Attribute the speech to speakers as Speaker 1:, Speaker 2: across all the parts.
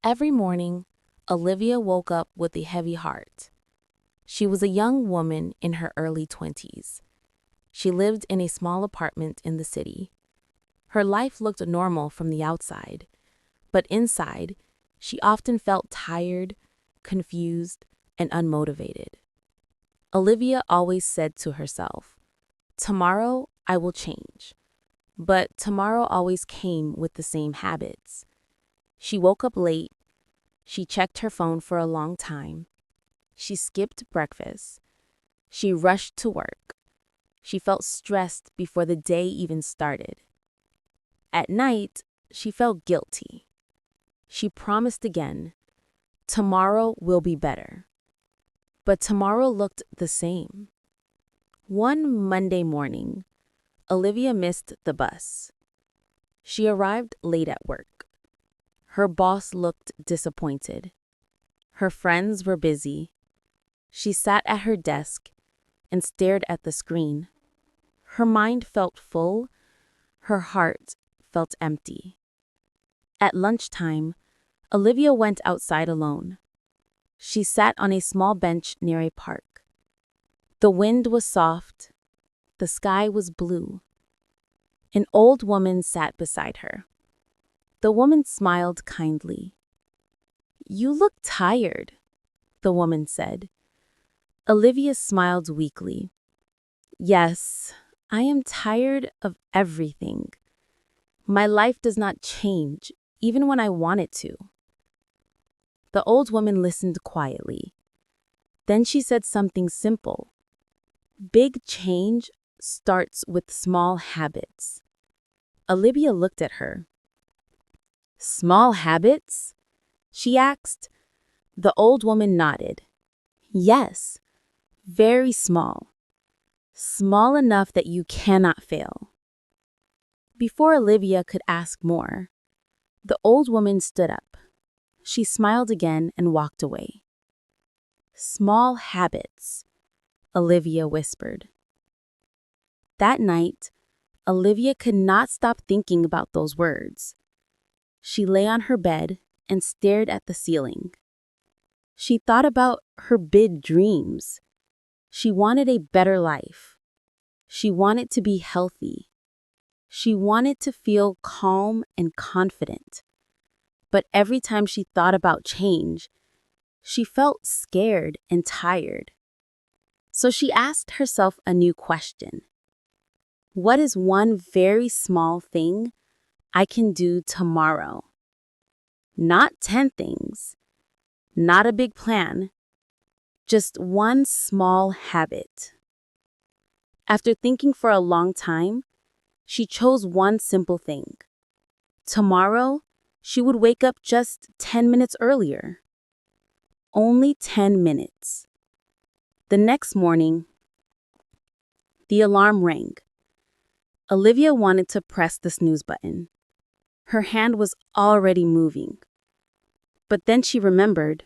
Speaker 1: Every morning, Olivia woke up with a heavy heart. She was a young woman in her early 20s. She lived in a small apartment in the city. Her life looked normal from the outside, but inside, she often felt tired, confused, and unmotivated. Olivia always said to herself, "Tomorrow I will change." But tomorrow always came with the same habits. She woke up late. She checked her phone for a long time. She skipped breakfast. She rushed to work. She felt stressed before the day even started. At night, she felt guilty. She promised again, "Tomorrow will be better." But tomorrow looked the same. One Monday morning, Olivia missed the bus. She arrived late at work. Her boss looked disappointed. Her friends were busy. She sat at her desk and stared at the screen. Her mind felt full. Her heart felt empty. At lunchtime, Olivia went outside alone. She sat on a small bench near a park. The wind was soft. The sky was blue. An old woman sat beside her. The woman smiled kindly. "You look tired," the woman said. Olivia smiled weakly. "Yes, I am tired of everything. My life does not change, even when I want it to." The old woman listened quietly. Then she said something simple. "Big change starts with small habits." Olivia looked at her. "Small habits?" she asked. The old woman nodded. "Yes, very small. Small enough that you cannot fail." Before Olivia could ask more, the old woman stood up. She smiled again and walked away. "Small habits," Olivia whispered. That night, Olivia could not stop thinking about those words. She lay on her bed and stared at the ceiling. She thought about her big dreams. She wanted a better life. She wanted to be healthy. She wanted to feel calm and confident. But every time she thought about change, she felt scared and tired. So she asked herself a new question. What is one very small thing I can do tomorrow? Not 10 things, not a big plan, just one small habit. After thinking for a long time, she chose one simple thing. Tomorrow, she would wake up just 10 minutes earlier. Only 10 minutes. The next morning, the alarm rang. Olivia wanted to press the snooze button. Her hand was already moving. But then she remembered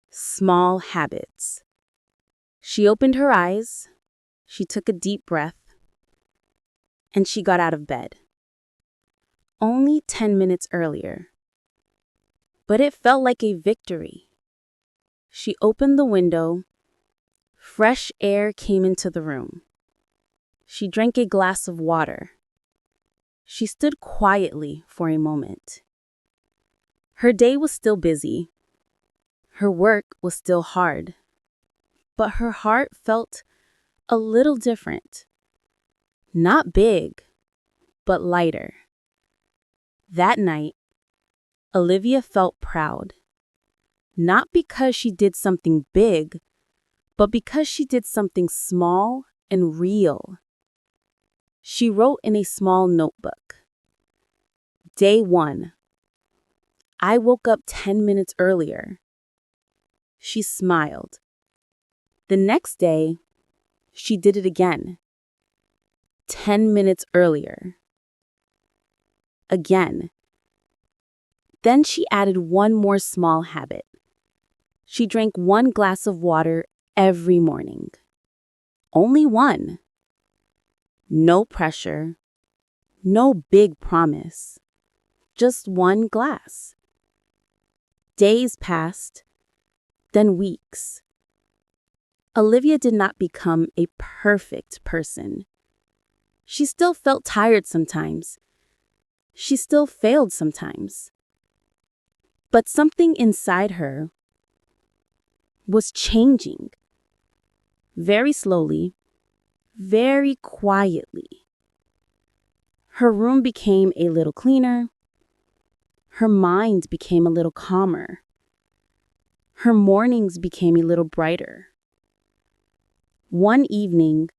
Speaker 1: small habits. She opened her eyes, she took a deep breath, and she got out of bed. Only 10 minutes earlier. But it felt like a victory. She opened the window. Fresh air came into the room. She drank a glass of water. She stood quietly for a moment. Her day was still busy. Her work was still hard. But her heart felt a little different. Not big, but lighter. That night, Olivia felt proud. Not because she did something big, but because she did something small and real. She wrote in a small notebook. Day 1. I woke up 10 minutes earlier. She smiled. The next day, she did it again. 10 minutes earlier. Again. Then she added one more small habit. She drank one glass of water every morning. Only one. No pressure. No big promise. Just one glass.
Speaker 2: Days passed, then weeks. Olivia did not become a perfect person. She still felt tired sometimes. She still failed sometimes. But something inside her was changing. Very slowly, very quietly. Her room became a little cleaner. Her mind became a little calmer. Her mornings became a little brighter. One evening,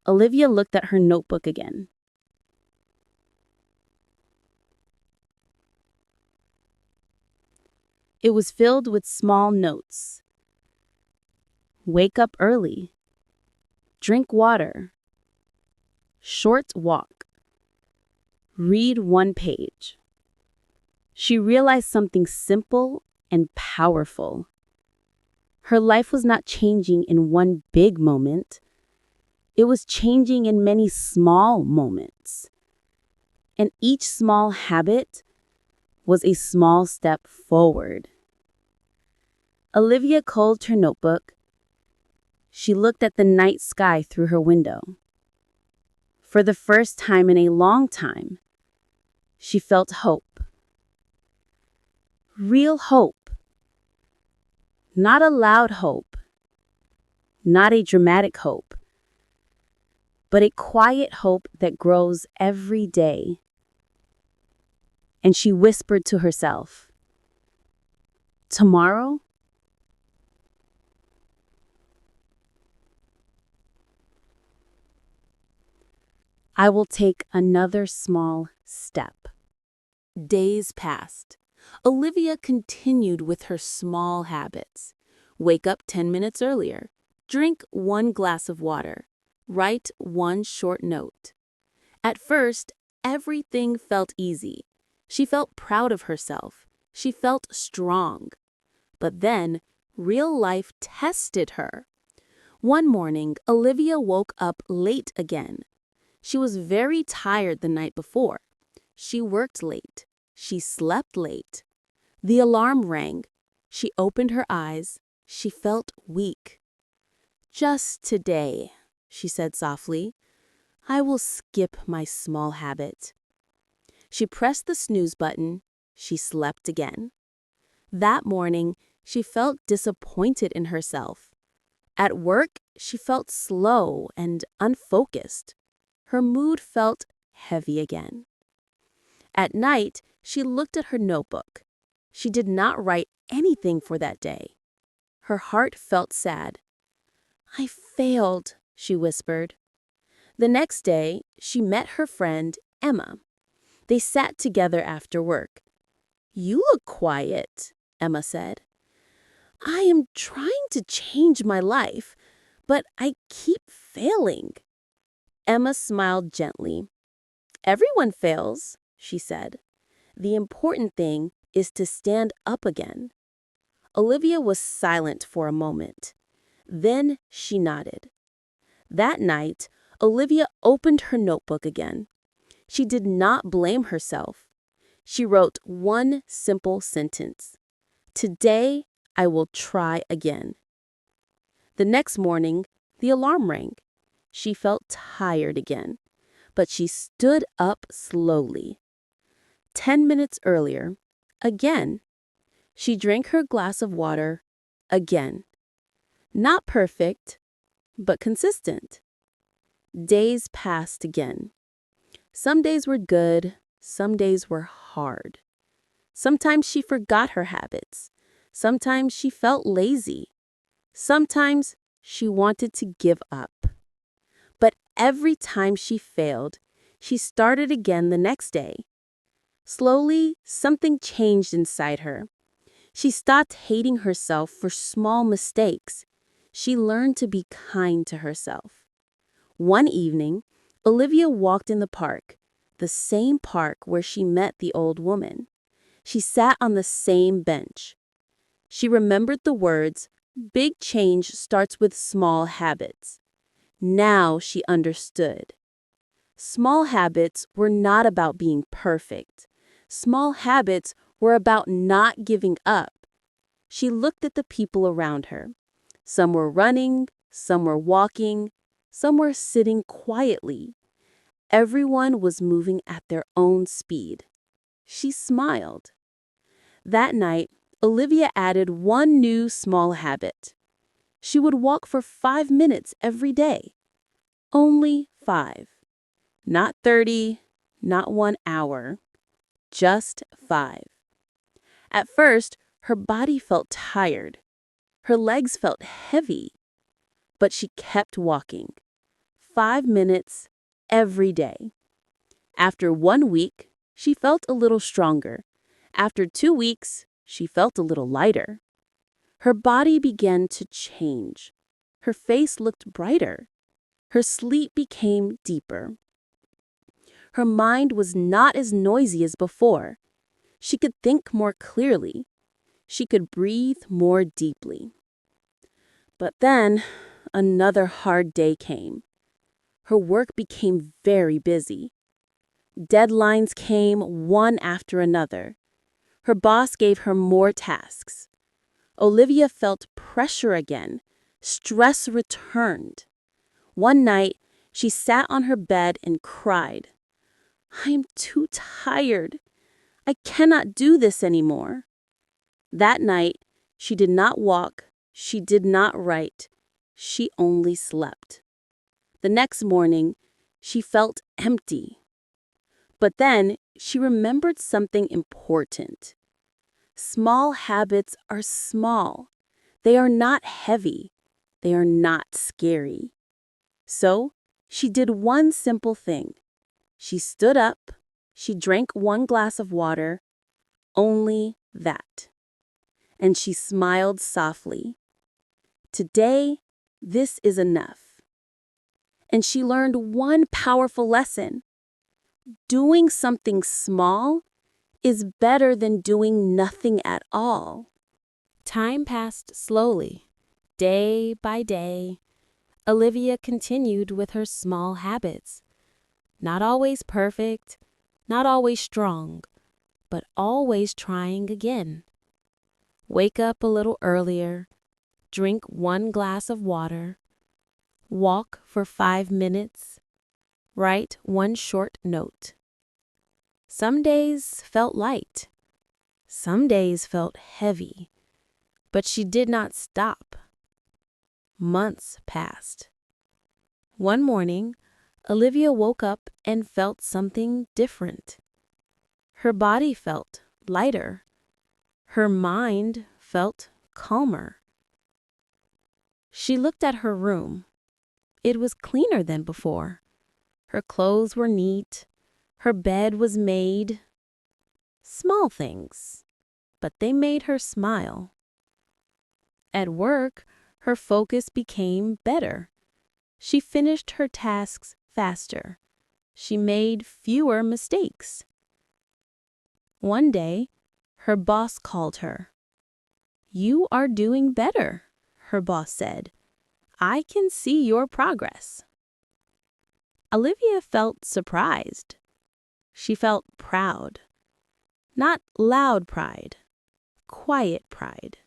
Speaker 2: Olivia looked at her notebook again. It was filled with small notes. Wake up early. Drink water. Short walk. Read one page. She realized something simple and powerful. Her life was not changing in one big moment. It was changing in many small moments. And each small habit was a small step forward. Olivia closed her notebook. She looked at the night sky through her window. For the first time in a long time, she felt hope. Real hope. Not a loud hope. Not a dramatic hope. But a quiet hope that grows every day. And she whispered to herself, tomorrow, I will take another small step.
Speaker 1: Days passed. Olivia continued with her small habits. Wake up 10 minutes earlier. Drink 1 glass of water. Write 1 short note. At first, everything felt easy. She felt proud of herself. She felt strong. But then, real life tested her. One morning, Olivia woke up late again. She was very tired the night before. She worked late. She slept late. The alarm rang. She opened her eyes. She felt weak. Just today, she said softly, I will skip my small habit. She pressed the snooze button. She slept again. That morning, she felt disappointed in herself. At work, she felt slow and unfocused. Her mood felt heavy again. At night, she looked at her notebook. She did not write anything for that day. Her heart felt sad. I failed, she whispered. The next day, she met her friend, Emma. They sat together after work. You look quiet, Emma said. I am trying to change my life, but I keep failing. Emma smiled gently. Everyone fails, she said. The important thing is to stand up again. Olivia was silent for a moment. Then she nodded. That night, Olivia opened her notebook again. She did not blame herself. She wrote 1 simple sentence. Today, I will try again. The next morning, the alarm rang. She felt tired again, but she stood up slowly. 10 minutes earlier, again, she drank her glass of water again. Not perfect, but consistent. Days passed again. Some days were good, some days were hard. Sometimes she forgot her habits. Sometimes she felt lazy. Sometimes she wanted to give up. But every time she failed, she started again the next day. Slowly, something changed inside her. She stopped hating herself for small mistakes. She learned to be kind to herself. One evening, Olivia walked in the park, the same park where she met the old woman. She sat on the same bench. She remembered the words, "Big change starts with small habits." Now she understood. Small habits were not about being perfect. Small habits were about not giving up.
Speaker 2: She looked at the people around her. Some were running, some were walking, some were sitting quietly. Everyone was moving at their own speed. She smiled. That night, Olivia added one new small habit. She would walk for 5 minutes every day. Only 5. Not 30, not 1 hour. Just 5. At first, her body felt tired. Her legs felt heavy. But she kept walking. 5 minutes every day. After 1 week, she felt a little stronger. After 2 weeks, she felt a little lighter. Her body began to change. Her face looked brighter. Her sleep became deeper. Her mind was not as noisy as before. She could think more clearly. She could breathe more deeply. But then, another hard day came. Her work became very busy. Deadlines came one after another. Her boss gave her more tasks. Olivia felt pressure again. Stress returned. One night, she sat on her bed and cried. "I am too tired. I cannot do this anymore." That night, she did not walk. She did not write. She only slept. The next morning, she felt empty. But then she remembered something important. Small habits are small. They are not heavy. They are not scary. So she did one simple thing. She stood up. She drank 1 glass of water. Only that. And she smiled softly. Today, this is enough. And she learned one powerful lesson. Doing something small is better than doing nothing at all.
Speaker 1: Time passed slowly, day by day. Olivia continued with her small habits. Not always perfect, not always strong, but always trying again. Wake up a little earlier, drink 1 glass of water, walk for 5 minutes, write 1 short note. Some days felt light. Some days felt heavy. But she did not stop. Months passed. One morning, Olivia woke up and felt something different. Her body felt lighter. Her mind felt calmer. She looked at her room. It was cleaner than before. Her clothes were neat. Her bed was made. Small things, but they made her smile. At work, her focus became better. She finished her tasks faster. She made fewer mistakes. One day, her boss called her. "You are doing better," her boss said. "I can see your progress." Olivia felt surprised. She felt proud. Not loud pride, quiet pride.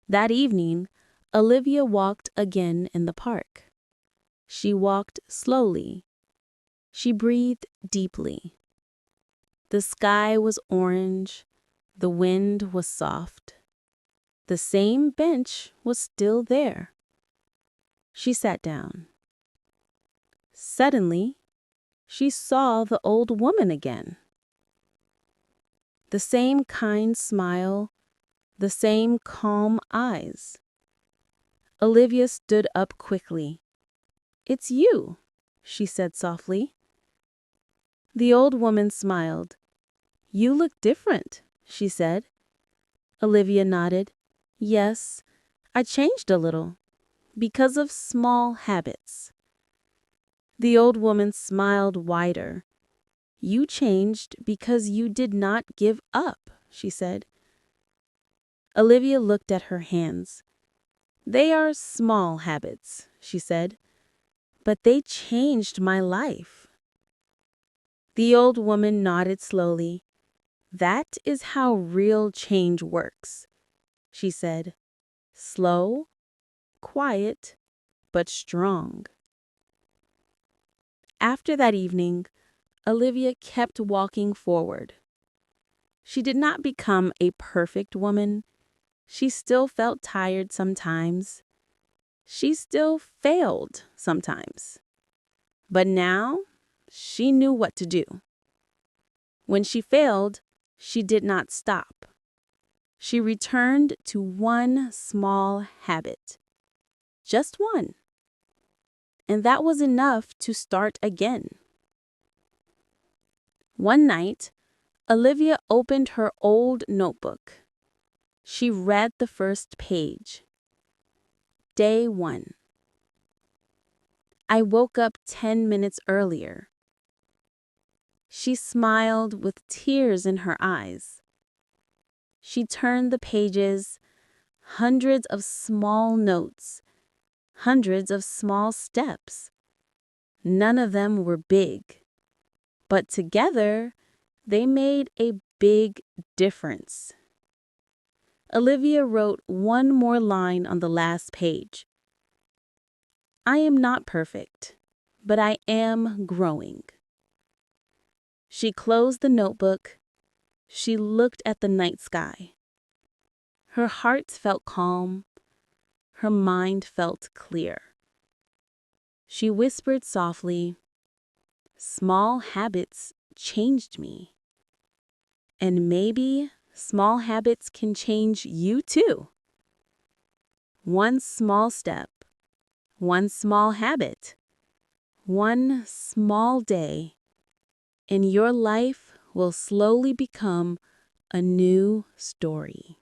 Speaker 1: That evening, Olivia walked again in the park. She walked slowly. She breathed deeply. The sky was orange. The wind was soft. The same bench was still there. She sat down. Suddenly, she saw the old woman again. The same kind smile, the same calm eyes. Olivia stood up quickly. "It's you," she said softly. The old woman smiled. "You look different," she said. Olivia nodded. "Yes, I changed a little, because of small habits." The old woman smiled wider. "You changed because you did not give up," she said. Olivia looked at her hands. "They are small habits," she said, "but they changed my life." The old woman nodded slowly. "That is how real change works.
Speaker 2: she said. Slow, quiet, but strong. After that evening, Olivia kept walking forward. She did not become a perfect woman. She still felt tired sometimes. She still failed sometimes. But now, she knew what to do. When she failed, she did not stop. She returned to one small habit. Just one. And that was enough to start again. One night, Olivia opened her old notebook. She read the first page. Day 1. I woke up 10 minutes earlier. She smiled with tears in her eyes. She turned the pages, hundreds of small notes, hundreds of small steps. None of them were big, but together they made a big difference. Olivia wrote one more line on the last page. I am not perfect, but I am growing. She closed the notebook. She looked at the night sky. Her heart felt calm. Her mind felt clear. She whispered softly, "Small habits changed me. And maybe small habits can change you too. One small step, one small habit, one small day, and your life will slowly become a new story."